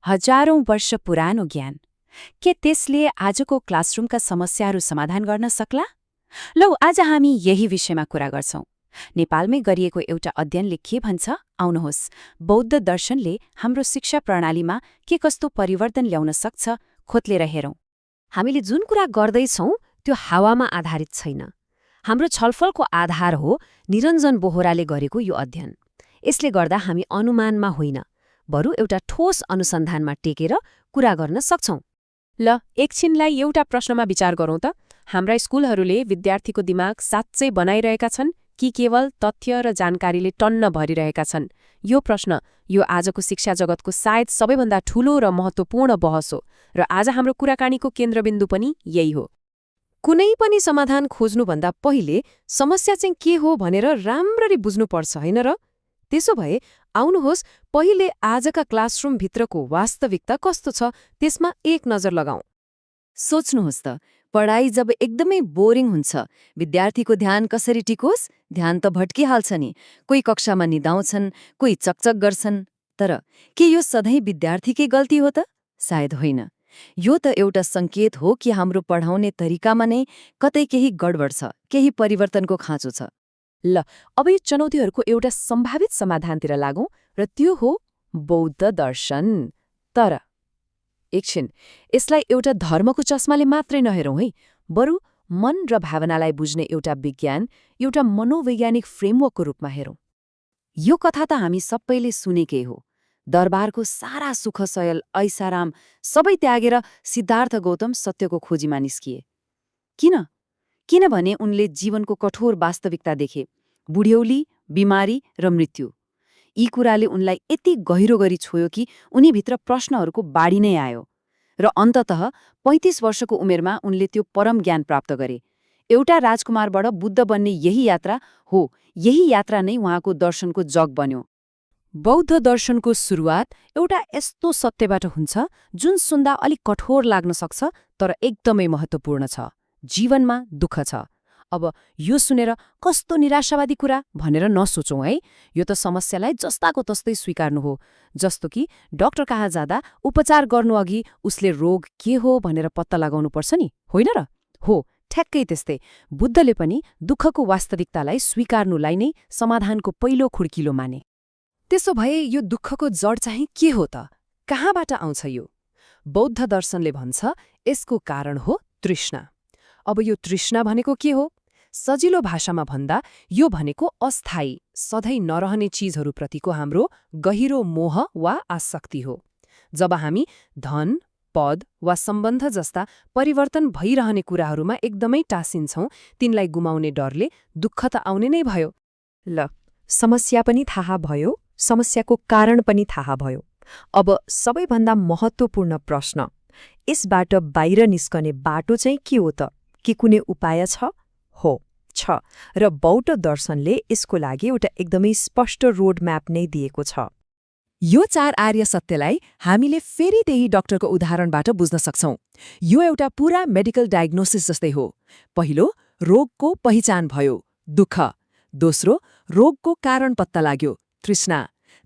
हजारौं वर्ष पुरानो ज्ञान। के त्यसले आजको क्लासरुमका समस्याहरू समाधान गर्न सक्ला? लौ आज हामी यही विषयमा कुरा गर्छौं। नेपालमै गरिएको एउटा अध्ययनले के भन्छ आउनुहोस्, बौद्ध दर्शनले हाम्रो शिक्षा प्रणालीमा के कस्तो परिवर्तन ल्याउन सक्छ खोतलेर हेरौं। हामीले जुन कुरा गर्दैछौं त्यो हावामा आधारित छैन। हाम्रो छलफलको आधार हो निरञ्जन बोहराले गरेको यो अध्ययन। यसले गर्दा हामी अनुमानमा होइन, बरु एउटा ठोस अनुसन्धानमा टेकेर कुरा गर्न सक्छौं। ल एकछिनलाई एउटा प्रश्नमा विचार गरौँ त। हाम्रा स्कुलहरूले विद्यार्थीको दिमाग साँच्चै बनाइरहेका छन् कि केवल तथ्य र जानकारीले टन्न भरिरहेका छन्? यो प्रश्न यो आजको शिक्षा जगतको सायद सबैभन्दा ठूलो र महत्त्वपूर्ण बहस हो, र आज हाम्रो कुराकानीको केन्द्रबिन्दु पनि यही हो। कुनै पनि समाधान खोज्नुभन्दा पहिले समस्या चाहिँ के हो भनेर राम्ररी बुझ्नुपर्छ, होइन र? त्यसो भए आउनुहोस् पहिले आजका क्लासरुमभित्रको वास्तविकता कस्तो छ त्यसमा एक नजर लगाउँ। सोच्नुहोस् त, पढाइ जब एकदमै बोरिङ हुन्छ, विद्यार्थीको ध्यान कसरी टिकोस्? ध्यान त भट्किहाल्छ नि। कोही कक्षामा निदाउँछन्, कोही चकचक गर्छन्। तर के यो सधैँ विद्यार्थीकै गल्ती हो त? सायद होइन। यो त एउटा सङ्केत हो कि हाम्रो पढाउने तरिकामा नै कतै केही गडबड छ, केही परिवर्तनको खाँचो छ। ल अब यो चुनौतीहरूको एउटा सम्भावित समाधानतिर लागौं, र त्यो हो बौद्ध दर्शन। तर एकछिन, यसलाई एउटा धर्मको चस्माले मात्रै नहेरौँ है, बरु मन र भावनालाई बुझ्ने एउटा विज्ञान, एउटा मनोवैज्ञानिक फ्रेमवर्कको रूपमा हेरौँ। यो कथा त हामी सबैले सुनेकै हो। दरबारको सारा सुख सयल ऐसाराम सबै त्यागेर सिद्धार्थ गौतम सत्यको खोजीमा निस्किए। किनभने उनले जीवनको कठोर वास्तविकता देखे, बुढ्यौली, बिमारी र मृत्यु। यी कुराले उनलाई यति गहिरो गरी छोयो कि उनीभित्र प्रश्नहरूको बाढी नै आयो, र अन्ततः 35 वर्षको उमेरमा उनले त्यो परम ज्ञान प्राप्त गरे। एउटा राजकुमारबाट बुद्ध बन्ने यही यात्रा हो, यही यात्रा नै उहाँको दर्शनको जग बन्यो। बौद्ध दर्शनको सुरुवात एउटा यस्तो सत्यबाट हुन्छ जुन सुन्दा अलिक कठोर लाग्न सक्छ, तर एकदमै महत्त्वपूर्ण छ। जीवनमा दुःख छ। अब यो सुनेर कस्तो निराशावादी कुरा भनेर नसोचौँ है। यो त समस्यालाई जस्ताको तस्तै स्वीकार्नु हो। जस्तो कि डाक्टर कहाँ जाँदा उपचार गर्नुअघि उसले रोग के हो भनेर पत्ता लगाउनुपर्छ नि, होइन र? हो, ठ्याक्कै त्यस्तै बुद्धले पनि दुःखको वास्तविकतालाई स्वीकार्नुलाई नै समाधानको पहिलो खुड्किलो माने। त्यसो भए यो दुःखको जड चाहिँ के हो त? कहाँबाट आउँछ यो? बौद्ध दर्शनले भन्छ यसको कारण हो तृष्णा। अब यो तृष्णा भनेको के हो? सजिलो भाषामा भन्दा यो भनेको अस्थायी, सधैँ नरहने चिजहरूप्रतिको हाम्रो गहिरो मोह वा आसक्ति हो। जब हामी धन, पद वा सम्बन्ध जस्ता परिवर्तन भइरहने कुराहरूमा एकदमै टाँसिन्छौँ, तिनलाई गुमाउने डरले दुःख त आउने नै भयो। ल, समस्या पनि थाहा भयो, समस्याको कारण पनि थाहा भयो। अब सबैभन्दा महत्त्वपूर्ण प्रश्न, यसबाट बाहिर निस्कने बाटो चाहिँ के हो त? के कुनै उपाय छ? हो, छ, र बौद्ध दर्शनले यसको लागि एउटा एकदमै स्पष्ट रोडम्याप नै दिएको छ। यो 4 आर्य सत्यलाई हामीले फेरि त्यही डाक्टरको उदाहरणबाट बुझ्न सक्छौं। यो एउटा पूरा मेडिकल डायग्नोसिस जस्तै हो। पहिलो, रोगको पहिचान भयो, दुःख। दोस्रो, रोगको कारण पत्ता लाग्यो, तृष्णा।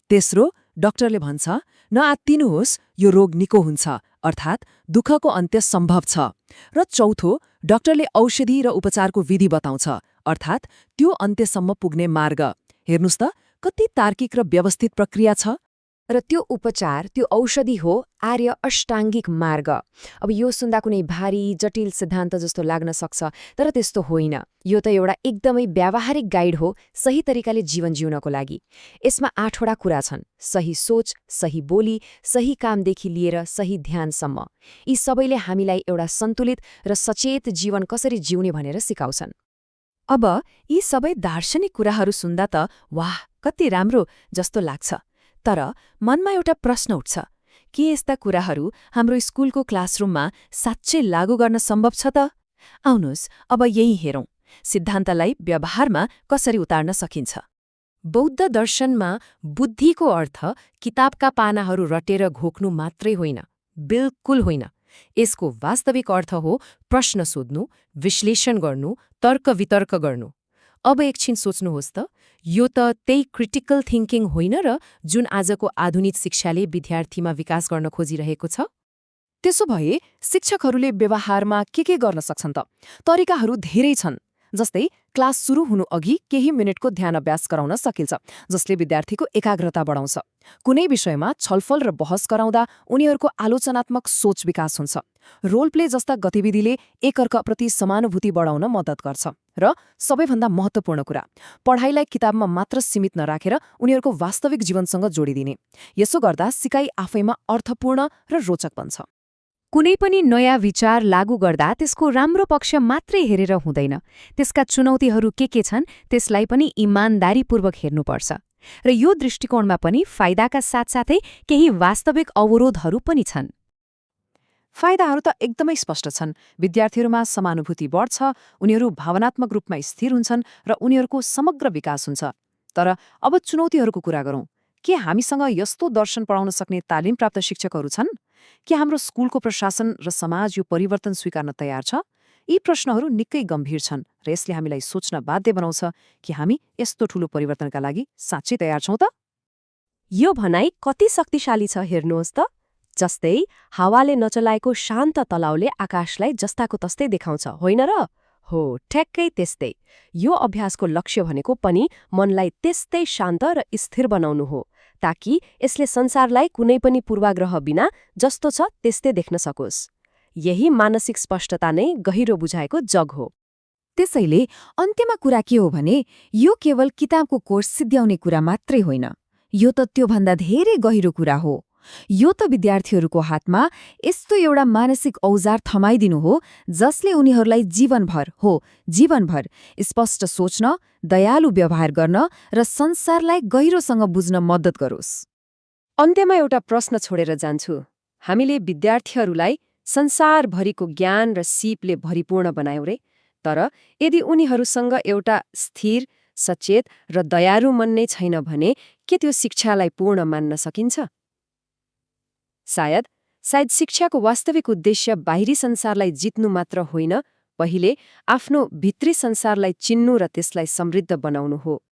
तेस्रो, डाक्टरले भन्छ नआत्तिनुहोस्, यो रोग निको हुन्छ, अर्थात् दुःखको अन्त्य सम्भव छ। र चौथो, डाक्टरले औषधि र उपचारको विधि बताउँछ, अर्थात् त्यो अन्त्यसम्म पुग्ने मार्ग। हेर्नुस् त, कति तार्किक र व्यवस्थित प्रक्रिया छ। र त्यो उपचार, त्यो औषधि हो आर्य अष्टाङ्गिक मार्ग। अब यो सुन्दा कुनै भारी जटिल सिद्धान्त जस्तो लाग्न सक्छ, तर त्यस्तो होइन। यो त एउटा एकदमै व्यावहारिक गाइड हो सही तरिकाले जीवन जिउनको लागि। यसमा 8वटा कुरा छन्: सही सोच, सही बोली, सही कामदेखि लिएर सही ध्यानसम्म। यी सबैले हामीलाई एउटा सन्तुलित र सचेत जीवन कसरी जिउने भनेर सिकाउँछन्। अब यी सबै दार्शनिक कुराहरू सुन्दा त वाह कति राम्रो जस्तो लाग्छ। तर मनमा एउटा प्रश्न उठ्छ, के यस्ता कुराहरू हाम्रो स्कुलको क्लासरुममा साँच्चै लागू गर्न सम्भव छ त? आउनुहोस् अब यही हेरौँ, सिद्धान्तलाई व्यवहारमा कसरी उतार्न सकिन्छ। बौद्ध दर्शनमा बुद्धिको अर्थ किताबका पानाहरू रटेर घोक्नु मात्रै होइन, बिल्कुल होइन। यसको वास्तविक अर्थ हो प्रश्न सोध्नु, विश्लेषण गर्नु, तर्क वितर्क गर्नु। अब एकछिन सोच्नुहोस् त, यो त त्यही क्रिटिकल थिङ्किङ होइन र जुन आजको आधुनिक शिक्षाले विद्यार्थीमा विकास गर्न खोजिरहेको छ? त्यसो भए शिक्षकहरूले व्यवहारमा के गर्न सक्छन् त? तरिकाहरू धेरै छन्। जस्तै क्लास सुरु हुनु अघि केही मिनेटको ध्यान अभ्यास गराउन सकिन्छ, जसले विद्यार्थीको एकाग्रता बढाउँछ। कुनै विषयमा छलफल र बहस गराउँदा उनीहरूको आलोचनात्मक सोच विकास हुन्छ। रोल प्ले जस्ता गतिविधिले एकअर्काप्रति समानुभूति बढाउन मद्दत गर्छ। र सबैभन्दा महत्त्वपूर्ण कुरा, पढाइलाई किताबमा मात्र सीमित नराखेर उनीहरूको वास्तविक जीवनसँग जोडिदिने। यसो गर्दा सिकाइ आफैमा अर्थपूर्ण र रोचक बन्छ। कुनै पनि नयाँ विचार लागू गर्दा त्यसको राम्रो पक्ष मात्रै हेरेर हुँदैन, त्यसका चुनौतीहरू के छन् त्यसलाई पनि इमानदारीपूर्वक हेर्नुपर्छ। र यो दृष्टिकोणमा पनि फाइदाका साथसाथै केही वास्तविक अवरोधहरू पनि छन्। फाइदाहरू त एकदमै स्पष्ट छन्। विद्यार्थीहरूमा समानुभूति बढ्छ, उनीहरू भावनात्मक रूपमा स्थिर हुन्छन् र उनीहरूको समग्र विकास हुन्छ। तर अब चुनौतीहरूको कुरा गरौँ। के हामीसँग यस्तो दर्शन पढाउन सक्ने तालिम प्राप्त शिक्षकहरू छन्? के हाम्रो स्कुलको प्रशासन र समाज यो परिवर्तन स्वीकार्न तयार छ? यी प्रश्नहरू निकै गम्भीर छन् र यसले हामीलाई सोच्न बाध्य बनाउँछ कि हामी यस्तो ठूलो परिवर्तनका लागि साँच्चै तयार छौँ त? यो भनाइ कति शक्तिशाली छ हेर्नुहोस् त। जस्तै हावाले नचलाएको शान्त तलाउले आकाशलाई जस्ताको तस्तै देखाउँछ, होइन र? हो, ठ्याक्कै त्यस्तै। यो अभ्यासको लक्ष्य भनेको पनि मनलाई त्यस्तै शान्त र स्थिर बनाउनु हो, ताकि यसले संसारलाई कुनै पनि पूर्वाग्रह बिना जस्तो छ त्यस्तै देख्न सकोस्। यही मानसिक स्पष्टता नै गहिरो बुझाएको जग हो। त्यसैले अन्त्यमा कुरा के हो भने यो केवल किताबको कोर्स सिद्ध्याउने कुरा मात्रै होइन, यो त त्योभन्दा धेरै गहिरो कुरा हो। यो त विद्यार्थीहरूको हातमा यस्तो एउटा मानसिक औजार थमाइदिनु हो जसले उनीहरूलाई जीवनभर स्पष्ट सोच्न, दयालु व्यवहार गर्न र संसारलाई गहिरोसँग बुझ्न मद्दत गरोस्। अन्त्यमा एउटा प्रश्न छोडेर जान्छु। हामीले विद्यार्थीहरूलाई संसारभरिको ज्ञान र सिपले भरिपूर्ण बनायौँ रे, तर यदि उनीहरूसँग एउटा स्थिर, सचेत र दयालु मन नै छैन भने के त्यो शिक्षालाई पूर्ण मान्न सकिन्छ? सायद शिक्षाको वास्तविक उद्देश्य बाहिरी संसारलाई जित्नु मात्र होइन, पहिले आफ्नो भित्री संसारलाई चिन्नु र त्यसलाई समृद्ध बनाउनु हो।